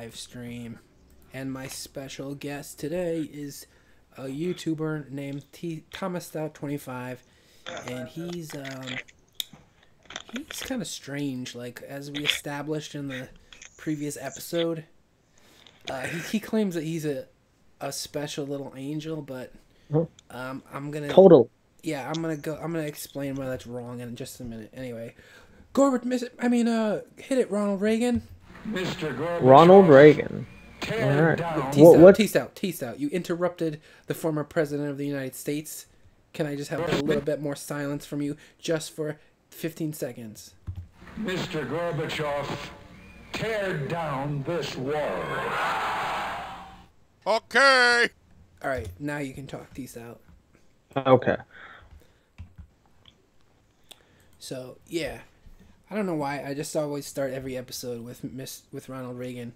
live stream. And my special guest today is a YouTuber named ThomasStout25. And he's kind of strange. Like, as we established in the previous episode, he claims that he's a special little angel, but I'm gonna Total. yeah, I'm gonna explain why that's wrong in just a minute. Anyway, hit it, Ronald Reagan. Mr. Ronald Gorbachev, Reagan. All tear right. down. T-Stout. You interrupted the former president of the United States. Can I just have a little bit more silence from you, just for 15 seconds? Mr. Gorbachev, tear down this wall. Okay. All right, now you can talk, T-Stout. Okay. So yeah, I don't know why. I just always start every episode with Ronald Reagan.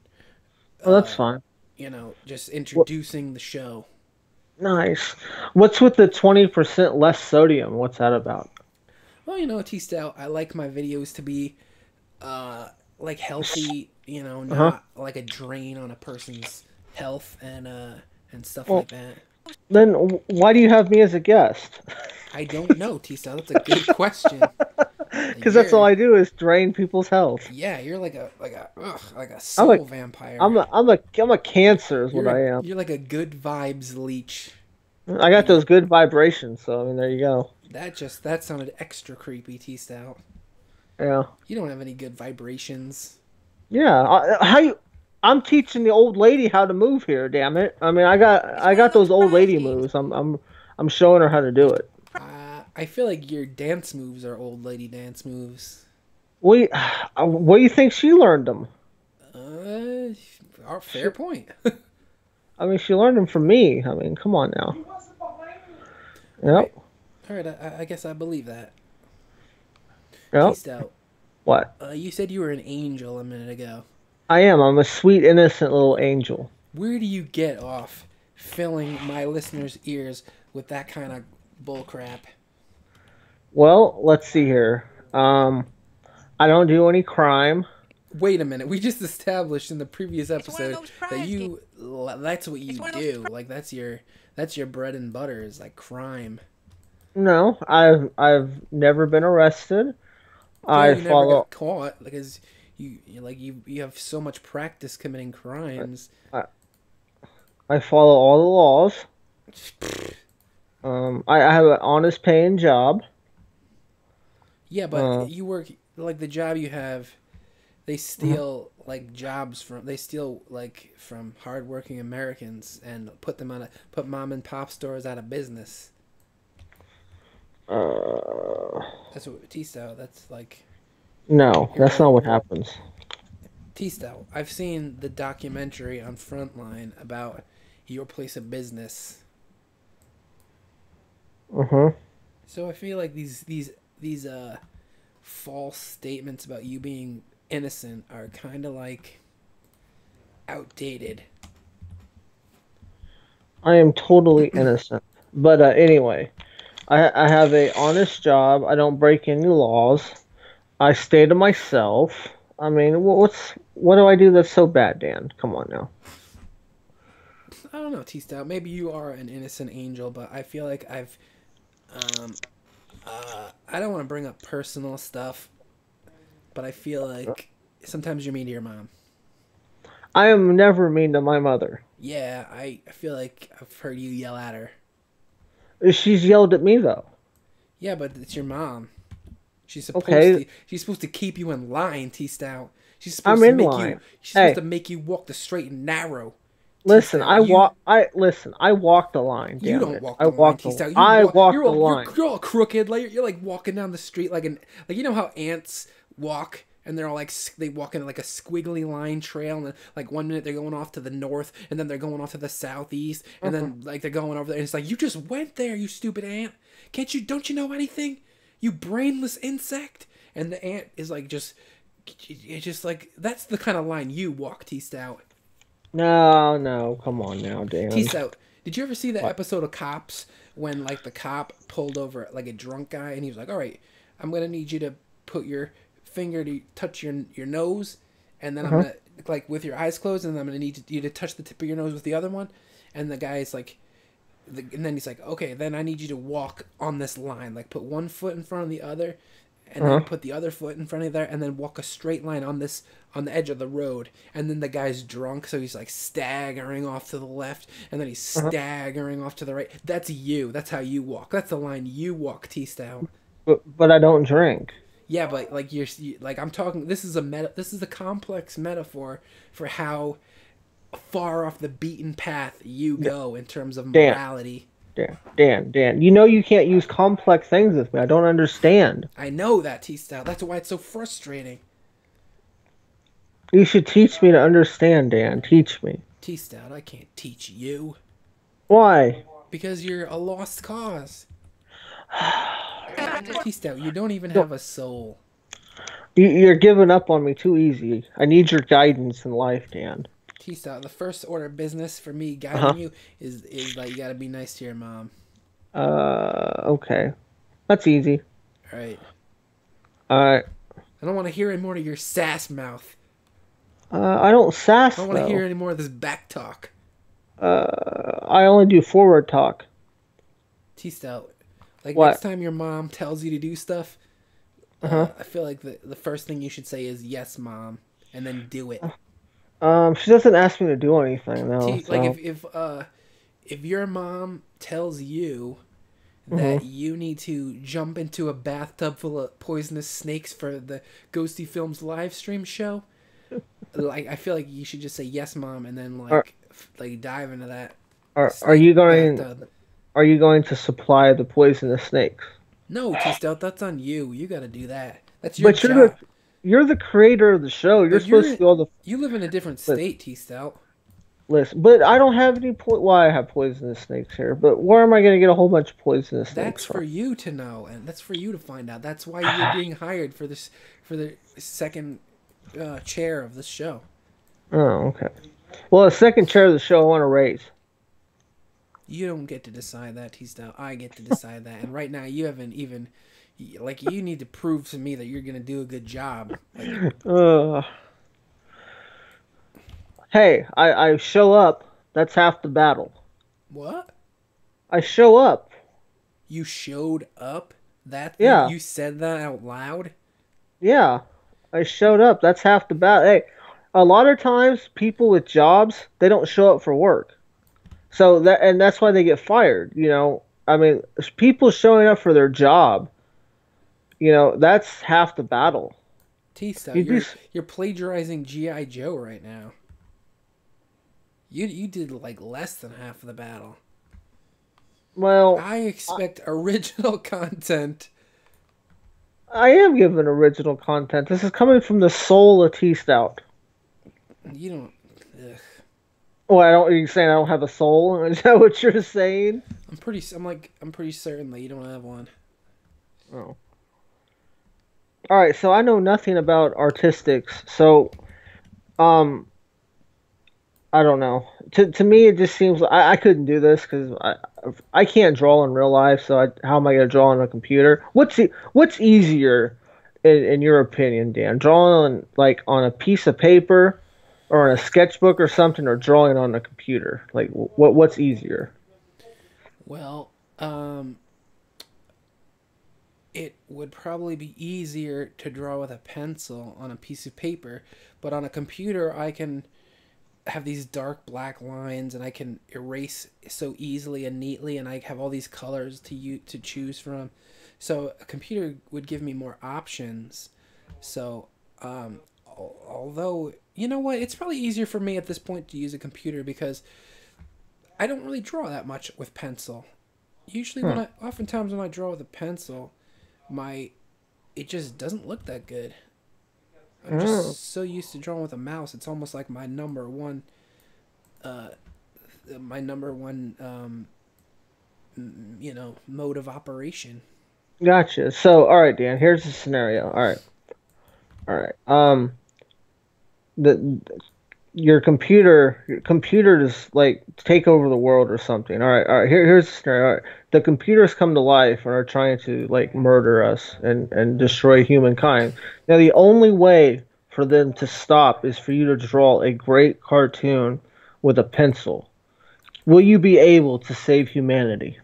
Well, that's fine. You know, just introducing the show. Nice. What's with the 20% less sodium? What's that about? Well, you know, T-Stout, I like my videos to be, like healthy. You know, not like a drain on a person's health and stuff like that. Then why do you have me as a guest? I don't know, T-Stout. That's a good question. Because that's all I do is drain people's health. Yeah, you're like a soul vampire. I'm a cancer is what I am. You're like a good vibes leech. I got those good vibrations, so I mean there you go. That sounded extra creepy, T-Stout. Yeah. You don't have any good vibrations. Yeah. I'm teaching the old lady how to move here. Damn it! I mean, I got those old lady moves. I'm showing her how to do it. I feel like your dance moves are old lady dance moves. What do you think she learned them? Fair point. I mean, she learned them from me. I mean, come on now. Yep. All right, I guess I believe that. Yep. Stout. What? You said you were an angel a minute ago. I am. I'm a sweet, innocent little angel. Where do you get off filling my listeners' ears with that kind of bullcrap? Well, let's see here. I don't do any crime. Wait a minute. We just established in the previous episode that that's what you do. Like that's your bread and butter is like crime. No, I've never been arrested. You never got caught because you have so much practice committing crimes. I follow all the laws. I have an honest paying job. Yeah, but you work like the job you have. They steal from hardworking Americans and put mom and pop stores out of business. That's what T-Stout. That's like. No, that's not what happens. T-Stout, I've seen the documentary on Frontline about your place of business. So I feel like these false statements about you being innocent are kind of like outdated. I am totally innocent. But anyway, I have a honest job. I don't break any laws. I stay to myself. I mean, what do I do that's so bad, Dan? Come on now. I don't know, T-Stout. Maybe you are an innocent angel, but I feel like I don't want to bring up personal stuff, but I feel like sometimes you're mean to your mom. I am never mean to my mother. Yeah, I feel like I've heard you yell at her. She's yelled at me though. Yeah, but it's your mom. She's supposed to keep you in line, T-Stout. She's supposed to make you walk the straight and narrow. Listen, I walk the line. You don't walk the line, T-Stout. I walk the line. You're all crooked. Like you're like walking down the street like you know how ants walk and they're all like they walk in like a squiggly line trail and then, like 1 minute they're going off to the north and then they're going off to the southeast and then like they're going over there and it's like you just went there, you stupid ant. Don't you know anything? You brainless insect. And the ant is like it's just like that's the kind of line you walk, T-Stout. No, come on now, Dan. T-Stout, did you ever see that episode of Cops when like the cop pulled over like a drunk guy and he was like, "All right, I'm gonna need you to put your finger to touch your nose, and then I'm gonna like with your eyes closed, and I'm gonna need you to touch the tip of your nose with the other one, and the guy's like, and then he's like, okay, then I need you to walk on this line, like put one foot in front of the other, and then put the other foot in front of there, and then walk a straight line on the edge of the road. And then the guy's drunk, so he's like staggering off to the left, and then he's staggering off to the right. That's you. That's how you walk. That's the line you walk, T-Stout. But I don't drink. Yeah, but like like I'm talking. This is a complex metaphor for how far off the beaten path you go in terms of morality. Dan, you know you can't use complex things with me. I don't understand. I know that, T-Style. That's why it's so frustrating. You should teach me to understand, Dan. Teach me. T-Stout, I can't teach you. Why? Because you're a lost cause. T-Stout, you don't even have a soul. You're giving up on me too easy. I need your guidance in life, Dan. T-Stout, the first order of business for me guiding you is like you gotta be nice to your mom. Okay. That's easy. Alright. Alright. I don't want to hear any more of your sass mouth. I don't sass, I don't want to hear any more of this back talk. I only do forward talk. T-Stout, like what? Next time your mom tells you to do stuff, I feel like the first thing you should say is yes, mom, and then do it. She doesn't ask me to do anything though. Like if your mom tells you that you need to jump into a bathtub full of poisonous snakes for the Ghosty Films live stream show, like I feel like you should just say yes, mom, and then like dive into that. Are you going? Bathtub. Are you going to supply the poisonous snakes? No, T-Stout, that's on you. You got to do that. That's your job. But you're the creator of the show. You're supposed to do all the. You live in a different state, T-Stout. Listen, but I don't have any Well, I have poisonous snakes here, but where am I going to get a whole bunch of poisonous snakes That's for you to know, and that's for you to find out. That's why you're being hired for the second chair of this show. Oh, okay. Well, the second chair of the show I want to raise. You don't get to decide that, T-Stout. I get to decide that, and right now you haven't even. Like, you need to prove to me that you're going to do a good job. Hey, I show up. That's half the battle. What? I show up. You showed up? Yeah. You said that out loud? Yeah. I showed up. That's half the battle. Hey, a lot of times people with jobs, they don't show up for work. So that's why they get fired, you know. I mean, people showing up for their job, you know, that's half the battle. T-Stout, you're plagiarizing G.I. Joe right now. You did like less than half of the battle. Well, I expect original content. I am giving original content. This is coming from the soul of T-Stout. You don't. Ugh. Oh, You're saying I don't have a soul? Is that what you're saying? I'm pretty certain that you don't have one. Oh. All right, so I know nothing about artistics, so I don't know. To me, it just seems like I couldn't do this because I can't draw in real life. So how am I going to draw on a computer? What's easier, in your opinion, Dan? Drawing on a piece of paper, or on a sketchbook or something, or drawing on a computer? Like what's easier? Well, it would probably be easier to draw with a pencil on a piece of paper, but on a computer I can have these dark black lines and I can erase so easily and neatly, and I have all these colors to choose from. So a computer would give me more options. So although, you know what, it's probably easier for me at this point to use a computer because I don't really draw that much with pencil. Usually oftentimes when I draw with a pencil, it just doesn't look that good. I'm just so used to drawing with a mouse. It's almost like my number one mode of operation. Gotcha. So, all right, Dan. Here's the scenario. All right. Your computer just like take over the world or something. All right. Here's the scenario. All right. The computers come to life and are trying to like murder us and destroy humankind. Now, the only way for them to stop is for you to draw a great cartoon with a pencil. Will you be able to save humanity?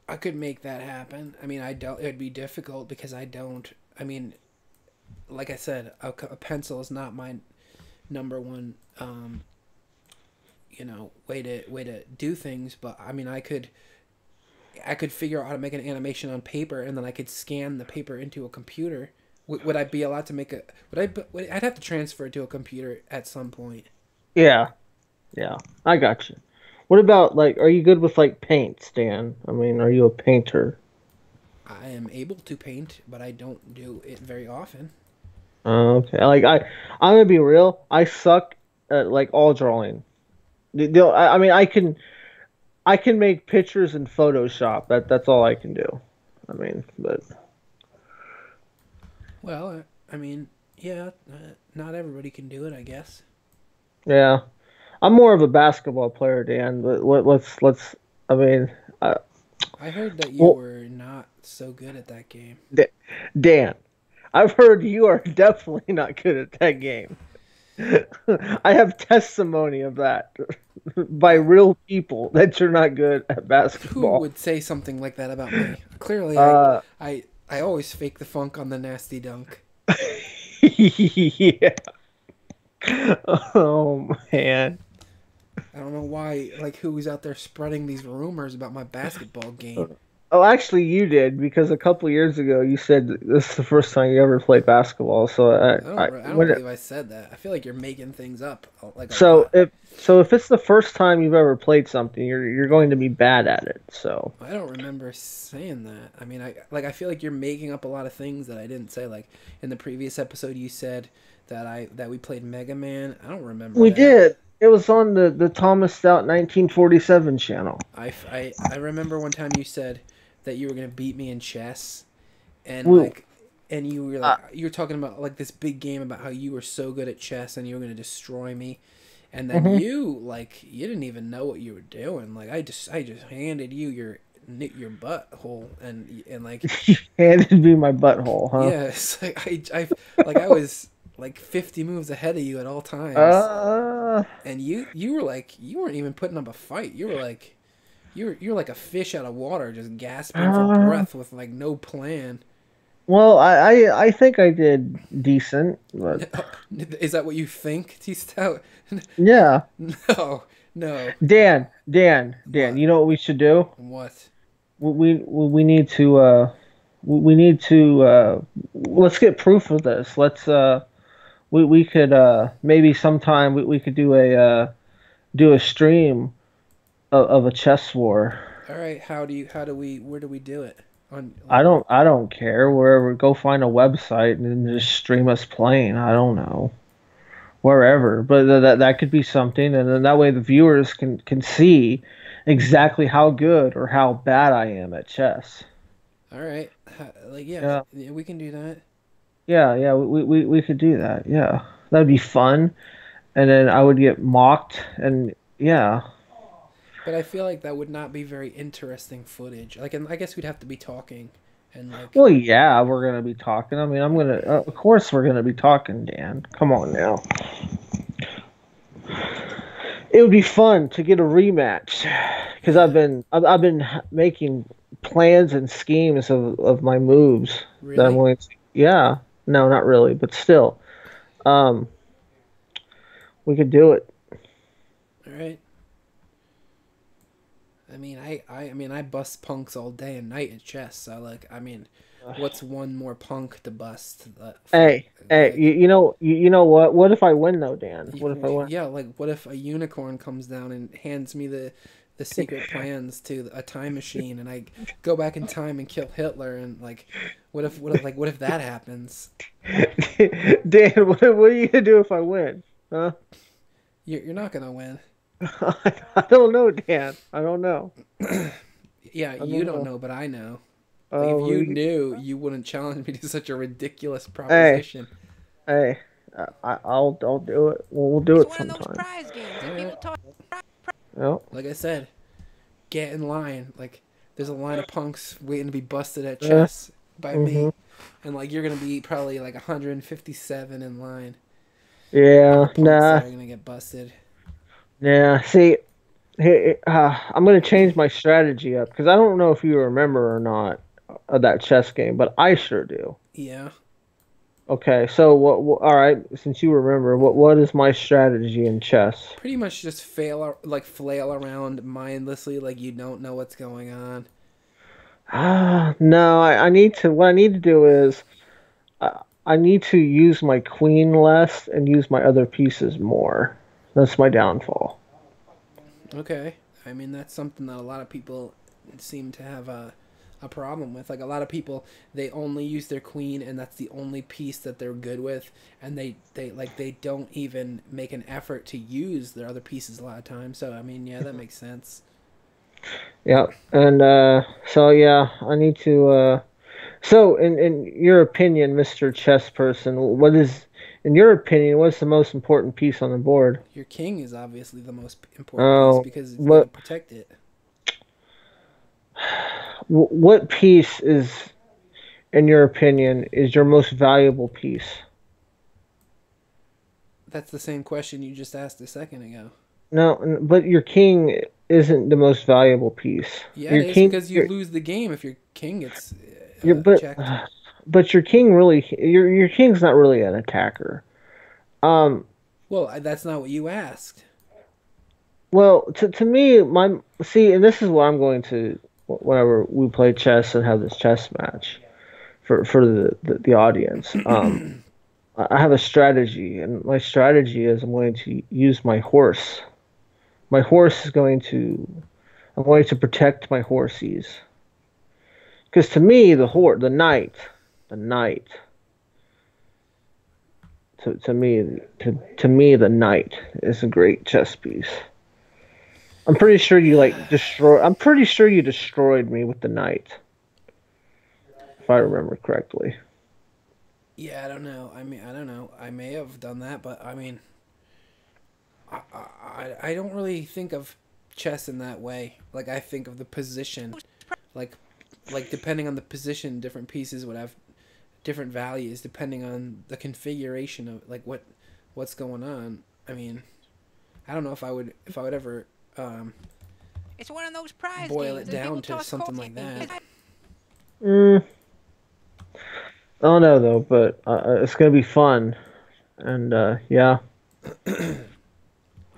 I could make that happen. I mean, I don't. It'd be difficult because I don't. I mean, like I said, a pencil is not my number one. Way to do things. But I mean, I could figure out how to make an animation on paper, and then I could scan the paper into a computer. Would I be allowed to make a? I'd have to transfer it to a computer at some point. Yeah, yeah, I got you. What about like, are you good with like paint, Stan? I mean, are you a painter? I am able to paint, but I don't do it very often. Okay, like I'm gonna be real. I suck at like all drawing. I mean, I can make pictures in Photoshop. That's all I can do. I mean, but Well, I mean, yeah, not everybody can do it, I guess. yeah, I'm more of a basketball player, Dan. But let's. I mean, uh, I heard that you well, were not so good at that game. D- Dan, I've heard you are definitely not good at that game. I have testimony of that by real people that you're not good at Who basketball. would say something like that about me? Clearly, Uh, I always fake the funk on the nasty dunk. yeah. Oh man. I don't know why, like, who's out there spreading these rumors about my basketball game. Oh, actually, you did because a couple years ago you said this is the first time you ever played basketball. So I don't believe I said that. I feel like you're making things up like a so lot. if it's the first time you've ever played something, you're going to be bad at it. So I don't remember saying that. I mean, I feel like you're making up a lot of things that I didn't say. Like in the previous episode, you said that we played Mega Man. I don't remember we that. did. It was on the Thomas Stout 1947 channel. I remember one time you said that you were gonna beat me in chess, and We, you were uh, like you were talking about like this big game about how you were so good at chess and you were gonna destroy me, and then mhm. you didn't even know what you were doing. Like I just handed you your butthole and like You handed me my butthole, huh? yeah, it's like I was like 50 moves ahead of you at all times, Uh, and you were like you weren't even putting up a fight. You were like you're like a fish out of water, just gasping for uh, breath with like no plan. well, I think I did decent, but Is that what you think, T Stout? yeah. No, no. Dan, What? you know what we should do? What? We need to we need to let's get proof of this. We could maybe sometime we could do a stream of a chess war. All right. Where do we do it? On like, I don't care. Wherever, go find a website and then just stream us playing. I don't know. Wherever. But that could be something, and then that way the viewers can see exactly how good or how bad I am at chess. all right. Like Yeah. yeah, we can do that. Yeah, we could do that. Yeah. That'd be fun. And then I would get mocked and yeah. But I feel like that would not be very interesting footage. Like, and I guess we'd have to be talking, and like, Well, yeah, we're gonna be talking. I mean, I'm gonna, of course, we're gonna be talking, Dan. Come on now. It would be fun to get a rematch because yeah, I've been making plans and schemes of my moves that I'm really. going to. Yeah, no, not really, but still, um, we could do it. All right. I mean, I bust punks all day and night at chess. So like, I mean, what's one more punk to bust? Hey, Like, you know what? What if I win though, Dan? What if I win? yeah, like what if a unicorn comes down and hands me the secret plans to a time machine, and I go back in time and kill Hitler, and like, what if that happens? Dan, what are you gonna do if I win? Huh? You're not gonna win. I don't know, Dan. I don't know. Yeah, I you don't don't know. know, but I know. Like if Oh, you knew, you wouldn't challenge me to such a ridiculous hey, proposition. hey, I'll do it. We'll do It's it one of those sometime. prize games All that right. people talk. Yep. Like I said, get in line. Like there's a line of punks waiting to be busted at Yeah. chess. by Hmm. me, and like you're gonna be probably like 157 in line. All the Yeah, punks nah, that are gonna get busted. nah. See, I'm gonna change my strategy up because I don't know if you remember or not of that chess game, but I sure do. Yeah, Okay, so all right, since you remember, what is my strategy in chess? pretty much just like flail around mindlessly, like you don't know what's going on. No, I need to. What I need to do is I need to use my queen less and use my other pieces more. That's my downfall. Okay, I mean that's something that a lot of people seem to have a problem with. Like a lot of people, they only use their queen, and that's the only piece that they're good with, and they don't even make an effort to use their other pieces a lot of times. So I mean, yeah, that makes sense. Yeah, and so yeah, I need to. So in your opinion, Mister Chess Person, what is, in your opinion, what's the most important piece on the board? Your king is obviously the most important piece Oh, because you got to what protect it. what piece is, in your opinion, is your most valuable piece? That's the same question you just asked a second ago. No, but your king isn't the most valuable piece. Yeah, it Your is king, because you lose the game if your king gets your checked. but your king really, your king's not really an attacker. Um, Well, that's not what you asked. well, to me, my see, and this is what I'm going to whenever we play chess and have this chess match for the audience. I have a strategy, and my strategy is I'm going to use my horse. My horse is going to I'm going to protect my horsies. Because to me, the knight, to me, the knight is a great chess piece. I'm pretty sure you like destroy. I'm pretty sure you destroyed me with the knight, if I remember correctly. Yeah, I don't know. I mean, I don't know. I may have done that, but I mean, I don't really think of chess in that way. Like I think of the position, like depending on the position, different pieces would have different values depending on the configuration of like what's going on. I mean, I don't know if I would ever It's one of those prize boil games, it and people down to toss something coins like that. Mm, I don't know though, but it's gonna be fun, and yeah.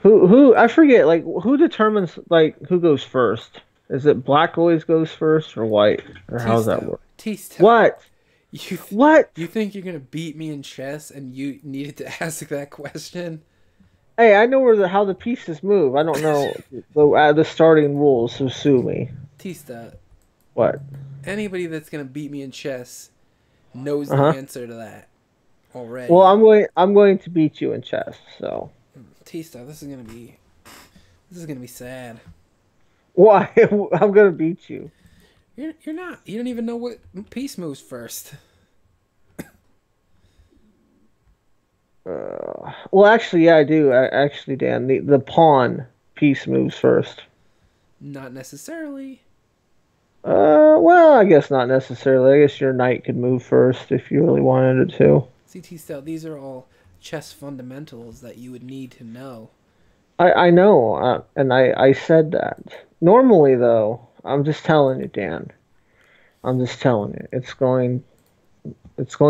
Who I forget, like who determines like who goes first? Is it black always goes first or white, or how does that Tisto, work? Tisto, What? you What? you think you're gonna beat me in chess, and you needed to ask that question? Hey, I know how the pieces move. I don't know the starting rules, so sue me. Tista, What? anybody that's gonna beat me in chess knows Uh the huh. answer to that Well, already. I'm going to beat you in chess. So Tista, this is gonna be sad. why? I'm gonna beat you. You're not. You don't even know what piece moves first. Well, actually, yeah, I do. Actually, Dan, the pawn piece moves first. Not necessarily. Well, I guess not necessarily. I guess your knight could move first if you really wanted it to. CT style. These are all chess fundamentals that you would need to know. I know, and I said that. Normally, though, I'm just telling you, Dan. I'm just telling you, it's going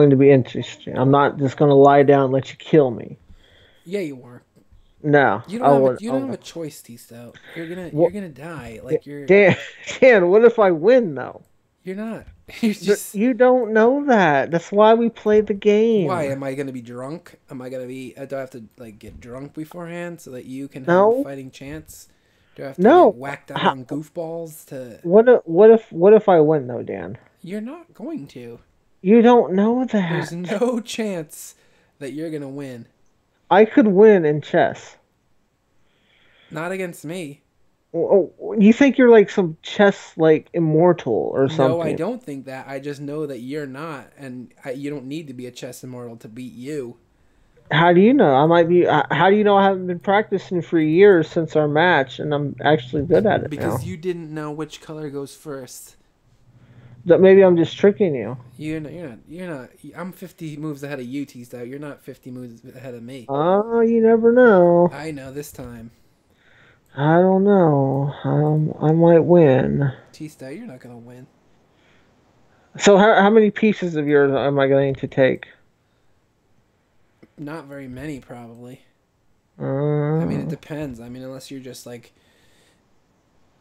to be interesting. I'm not just going to lie down and let you kill me. Yeah, you are. No, I would. You don't have a choice, Tista. You're What, gonna die. Like Dan, Dan, what if I win though? you're not. You're just. You don't know that. That's why we play the Why game. am I gonna be drunk? Am I gonna be? Do I have to like get drunk beforehand so that you can have a No, fighting chance? Do I have to get no. whacked out on goofballs to? What if I win though, Dan? You're not going to. You don't know There's that. no chance that you're gonna win. I could win in chess. Not against me. You think you're like some chess like immortal or No, I something? don't think that. I just know that you're not, and you don't need to be a chess immortal to beat you. How do you know? I might be. How do you know I haven't been practicing for years since our match, and I'm actually good at it Because now? you didn't know which color goes first. That maybe I'm just tricking you. You're not. I'm 50 moves ahead of you, T-Stout. You're not 50 moves ahead of me. Oh, you never know. I know this time. I don't know. I might win. T-Stout, you're not gonna win. So how many pieces of yours am I going to take? Not very many, probably. Uh, I mean, it depends. I mean, unless you're just like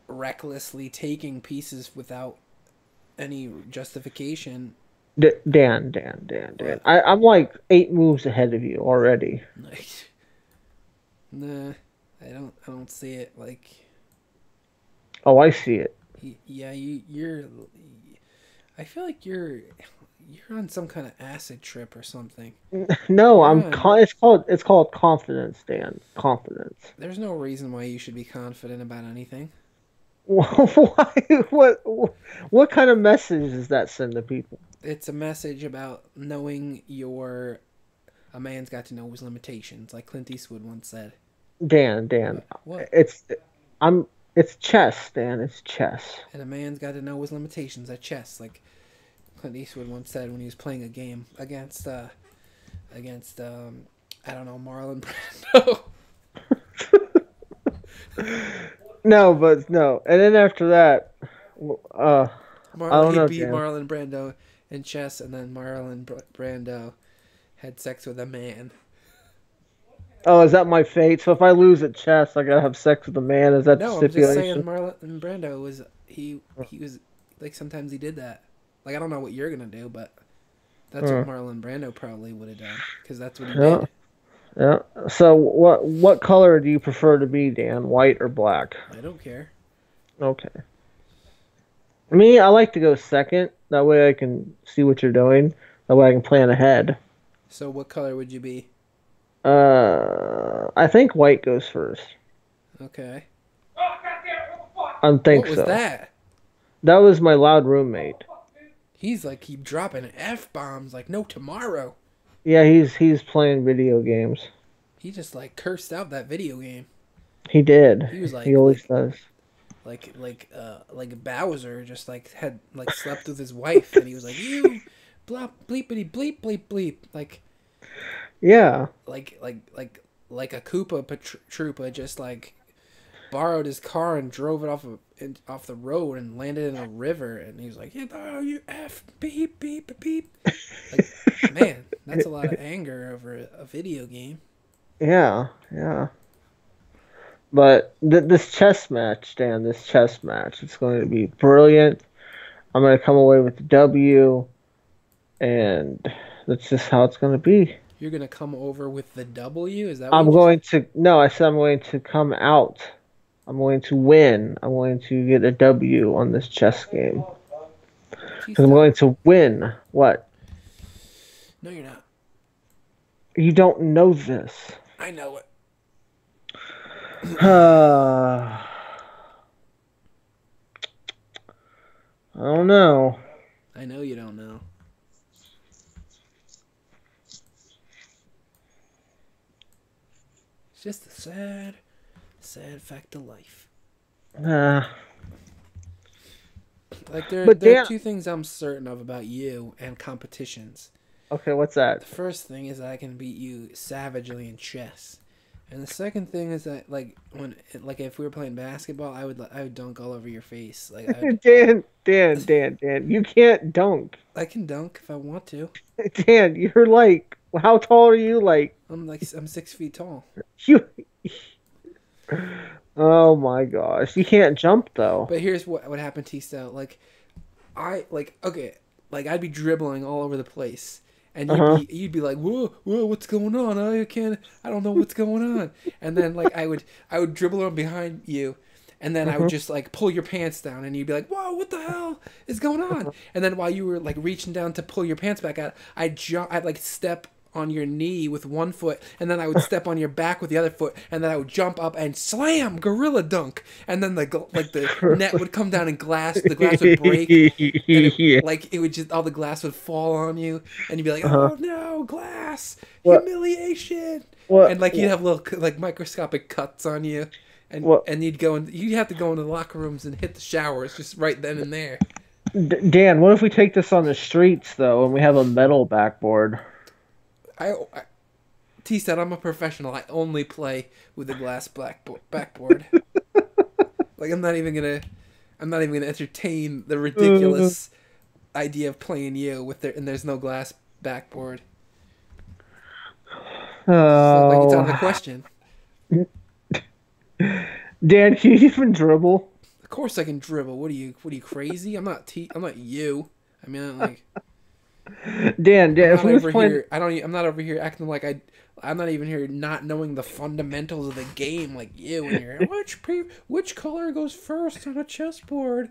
recklessly taking pieces without any justification. Dan. I'm like 8 moves ahead of you already. Like, nah, I don't see it. Like, Oh, I see it. yeah, you're. I feel like you're on some kind of acid trip or something. No, You're on. it's called confidence, Dan. Confidence. There's no reason why you should be confident about anything. Why? What kind of message does that send to people? It's a message about knowing a man's got to know his limitations, like Clint Eastwood once said. Dan. What? It's chess, Dan. It's chess. And a man's got to know his limitations at chess, like Clint Eastwood once said when he was playing a game against I don't know, Marlon Brando. No. And then after that, I don't know, He beat Dan. Marlon Brando in chess, and then Brando had sex with a man. Oh, is that my fate? So if I lose at chess, I gotta have sex with a man? Is that No, the I'm just saying stipulation? Marlon Brando was he was like sometimes he did that. Like I don't know what you're gonna do, but that's what Marlon Brando probably would have done because that's what he Yeah. did. Yeah. So what color do you prefer to be, Dan? White or black? I don't care. Okay. Me, I like to go second. That way I can see what you're doing. That way I can plan ahead. So what color would you be? I think white goes first. Okay. I think What was so. that? That was my loud roommate. He's like keep dropping F-bombs like no tomorrow. Yeah, he's playing video games. He just like cursed out that video game. He did. He was like He always does. like Bowser just like had like slept with his wife and he was like you blah bleepity bleep bleep bleep Yeah. like a Koopa Troopa just like borrowed his car and drove it off the road and landed in a river and he was like you F beep beep beep like man that's a lot of anger over a video game. Yeah. But this chess match, Dan, it's going to be brilliant. I'm going to come away with the W, and that's just how it's going to be. You're gonna come over with the W? Is that No, I said I'm going to come out. I'm going to win. I'm going to get a W on this chess game. Because I'm going to win. What? No, you're not. You don't know this. I know it. I don't know. I know you don't know. It's just a sad fact of life. Like there are two things I'm certain of about you and competitions. Okay, what's that? The first thing is that I can beat you savagely in chess. And the second thing is that if we were playing basketball, I would dunk all over your face. Like Dan, you can't dunk. I can dunk if I want to. Dan, you're like, how tall are you? Like, I'm 6 feet tall. you. Oh my gosh, you can't jump though. But here's what happened, T-Stout. I'd be dribbling all over the place. And you'd be like, whoa, what's going on? I don't know what's going on. And then I would dribble on behind you, and then I would just like pull your pants down, and you'd be like, whoa, what the hell is going on? And then while you were like reaching down to pull your pants back out, I'd like step on your knee with one foot, and then I would step on your back with the other foot, and then I would jump up and slam, gorilla dunk, and then the net would come down and the glass would break, and it would just all the glass would fall on you, and you'd be like, oh no, glass, humiliation, and you'd have little microscopic cuts on you, and you'd have to go into the locker rooms and hit the showers just right then and there. Dan, what if we take this on the streets though, and we have a metal backboard? I T said I'm a professional. I only play with a glass backboard. Like I'm not even gonna entertain the ridiculous idea of playing you with and there's no glass backboard. So, like it's out of the Oh, question. Dan, can you even dribble? Of course I can dribble. What are you crazy? I'm not you. I mean like Dan, I'm if not we was over playing, here. I'm not over here acting like I'm not even here not knowing the fundamentals of the game like you. And you're which color goes first on a chessboard?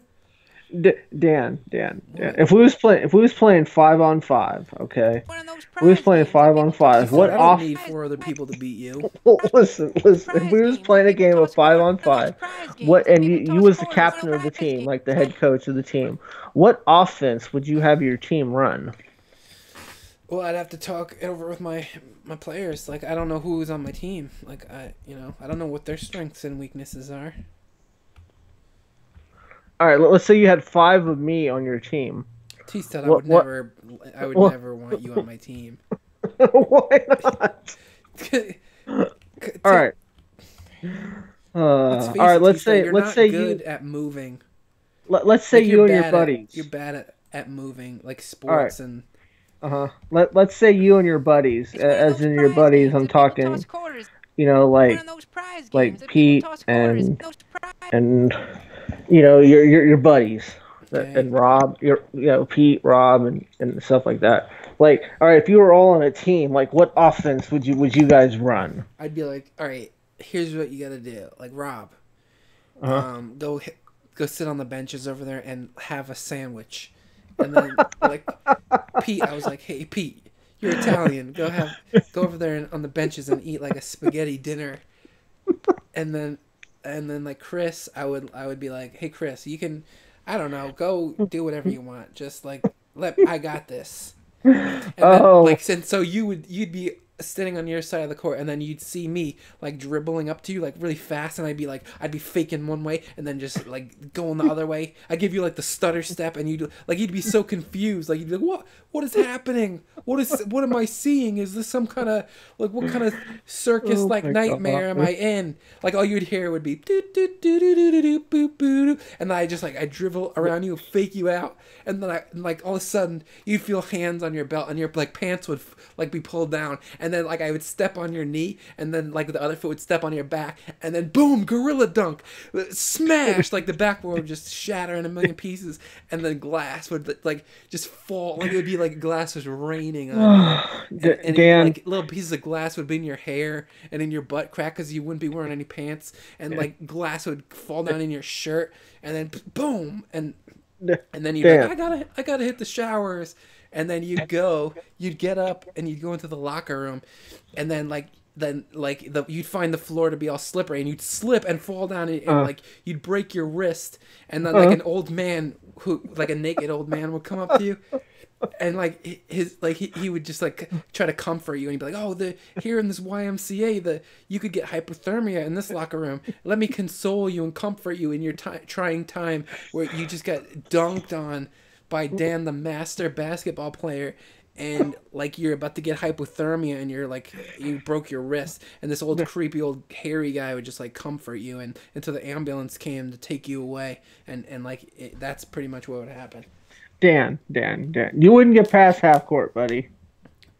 Dan, What? if we was playing 5-on-5, okay? One of those If we was prize playing games that people 5-on-5. toss What I quarters. don't off? need four other people to beat you. Listen. If we was playing a game of 5-on-5, what? And you was the captain of the team, like the head coach of the team. What offense would you have your team run? Well, I'd have to talk it over with my players. Like I don't know who's on my team. Like I don't know what their strengths and weaknesses are. All right, let's say you had 5 of me on your team. T said What- what- I would what- never want you on my team. Why not? All right. Let's All face right. it, Let's T-Stat, say you're let's not say good you at moving. let's say Like, you and your bad buddies. You're bad at moving, like sports and. Let's say you and your buddies, as in your buddies. I'm talking, like Pete and your buddies Okay. and Rob, Pete, Rob, and stuff like that. Like, all right, if you were all on a team, like, what offense would you guys run? I'd be like, all right, here's what you gotta do. Like Rob, go sit on the benches over there and have a sandwich, and then like Pete, I was like, hey Pete, you're Italian. Go over there and, on the benches and eat like a spaghetti dinner, and then like Chris, I would be like, hey Chris, you can, I don't know, go do whatever you want. Just like I got this. And then, so you'd be sitting on your side of the court, and then you'd see me like dribbling up to you like really fast, and I'd be faking one way and then just like going the other way. I'd give you like the stutter step, and you'd be so confused, like you'd be like, what is happening? What am I seeing? Is this some kind of like what kind of circus like nightmare am I in? Like all you'd hear would be doo doo doo doo doo doo boop boop, and then I dribble around you, fake you out, and then like all of a sudden you'd feel hands on your belt, and your like pants would like be pulled down, and then like I would step on your knee, and then like the other foot would step on your back, and then boom, gorilla dunk, smash, like the backboard would just shatter in a million pieces, and then glass would like just fall, like it would be like glass was raining on you, and Dan, like little pieces of glass would be in your hair and in your butt crack because you wouldn't be wearing any pants, and like glass would fall down in your shirt, and then boom, and then you'd be like, I gotta hit the showers. And then you'd get up and you'd go into the locker room, and then you'd find the floor to be all slippery, and you'd slip and fall down, and like you'd break your wrist, and then like an old man like a naked old man would come up to you, and like he would just like try to comfort you, and he'd be like, oh, here in this YMCA you could get hypothermia in this locker room. Let me console you and comfort you in your trying time where you just got dunked on by Dan, the master basketball player, and like you're about to get hypothermia, and you broke your wrist, and this old creepy old hairy guy would just like comfort you, and until the ambulance came to take you away, and that's pretty much what would happen. Dan, you wouldn't get past half court, buddy.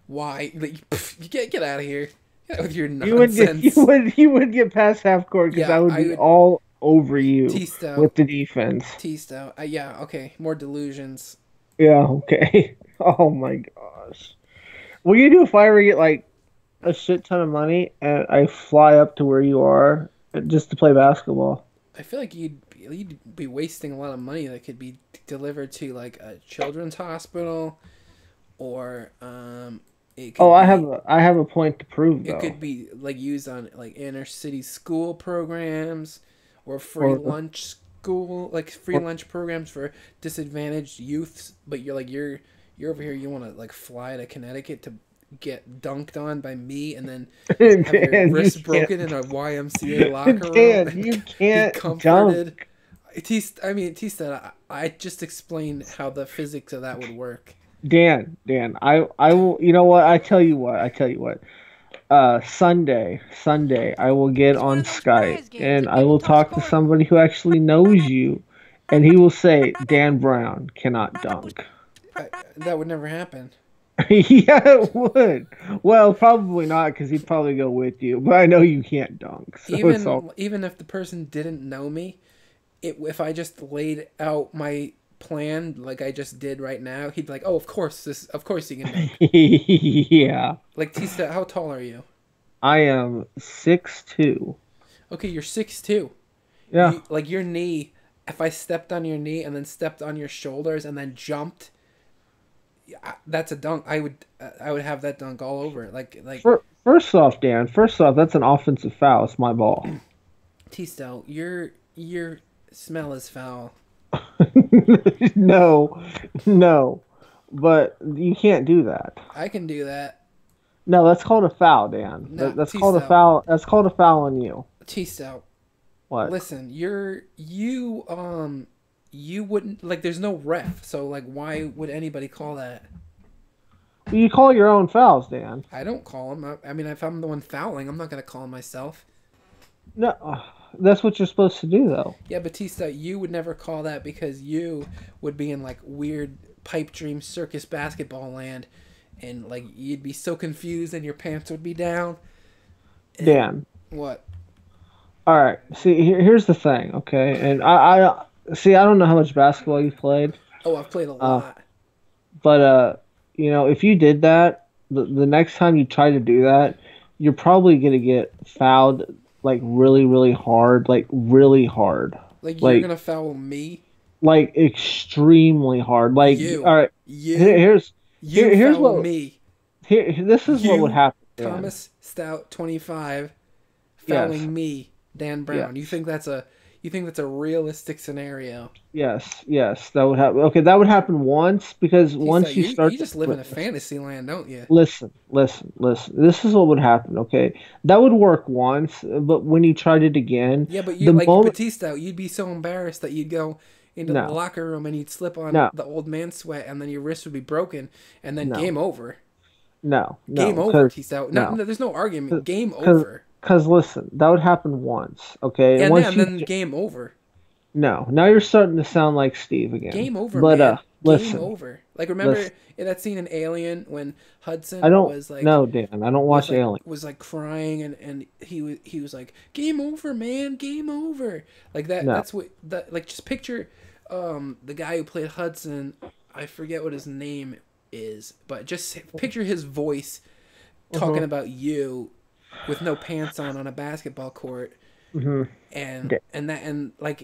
Why? Like, you get out of here. Get out with your nonsense. You would get past half court because I would be all over you with the defense. T-Stout. Yeah, okay. More delusions. Yeah, okay. Oh my gosh. What do you do if I ever get like a shit ton of money and I fly up to where you are just to play basketball? I feel like you'd be wasting a lot of money that could be delivered to like a children's hospital, or I have a point to prove though. It could be like used on like inner city school programs, or free lunch programs for disadvantaged youths. But you're over here, you want to like fly to Connecticut to get dunked on by me, and then have your wrist broken in a YMCA locker room. You can't be comforted. I just explained how the physics of that would work. Dan, I will. You know what? I tell you what. Sunday, I will get It's one on of those Skype prize games and that I people will toss talk to quarters. somebody who actually knows you, and he will say Dan Brown cannot dunk. That would never happen. Yeah, it would. Well, probably not because he'd probably go with you. But I know you can't dunk, so it's all. Even if the person didn't know me, if I just laid out my plan like I just did right now, he'd be like, "Oh, of course you can dunk." Yeah, Like Tista, how tall are you? I am 6'2". Okay, you're 6'2". Yeah. Like your knee. If I stepped on your knee and then stepped on your shoulders and then jumped, that's a dunk. I would have that dunk all over. First off, Dan. First off, that's an offensive foul. It's my ball. Tista, your smell is foul. No, no, but you can't do that. I can do that. No, that's called a foul, Dan. No, That's T called a Stout. foul. That's called a foul on you. Tista, What? listen, you wouldn't like. There's no ref, so like, why would anybody call that? You call your own fouls, Dan. I don't call him. I mean, if I'm the one fouling, I'm not gonna call him myself. No, that's what you're supposed to do, though. Yeah, Batista, you would never call that because you would be in like weird pipe dream circus basketball land, and like you'd be so confused and your pants would be down. Dan. What? All right. See, here's the thing, okay? And I see. I don't know how much basketball you've played, Oh, I've played a lot. but if you did that, the next time you try to do that, you're probably gonna get fouled like really, really hard, like really hard, Like you're like gonna foul me? like extremely hard. Like, You. all right, You. here's here's foul what me. this is what would You, happen. Dan. Thomas Stout 25 Yes. fouling me, Dan Brown. Yes. You think that's a realistic scenario? Yes, that would happen. Okay, that would happen once because once So you start you just live in a fantasy land, don't you? listen. This is what would happen. Okay, that would work once, but when you tried it again, Yeah, but the like moment Batista, you'd be so embarrassed that you'd go into the no, locker room and you'd slip on no, the old man sweat, and then your wrist would be broken, and then no, game over. no, Game no, over, because Batista. no, No, there's no argument. Game because over. listen, that would happen once. Okay, Yeah, and once and you then game over. no, now you're starting to sound like Steve again. Game over, But man. Game listen, over. Like remember listen. in that scene in Alien when I Hudson don't was like no, Dan. I don't watch Alien. was like crying and he was like game over, man, game over. Like that. No. That's what that like. Just picture the guy who played Hudson. I forget what his name is, but just picture his voice talking about you with no pants on a basketball court. Hmm. And like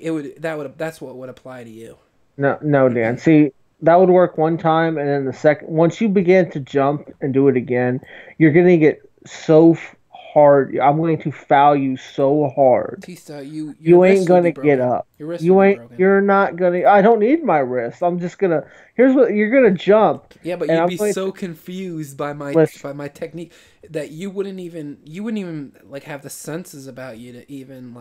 that's what would apply to you. No, Dan. See, that would work one time, and then the second, once you begin to jump and do it again, you're gonna get so hard. I'm going to foul you so hard. Tista, your You wrist ain't would gonna be get broken. up. Your wrist You would be ain't. broken. You're not gonna. I don't need my wrist. I'm just gonna. Here's what you're gonna jump. Yeah, but and you'd I'm be going so to, confused by listen. my technique that you wouldn't even like have the senses about you to even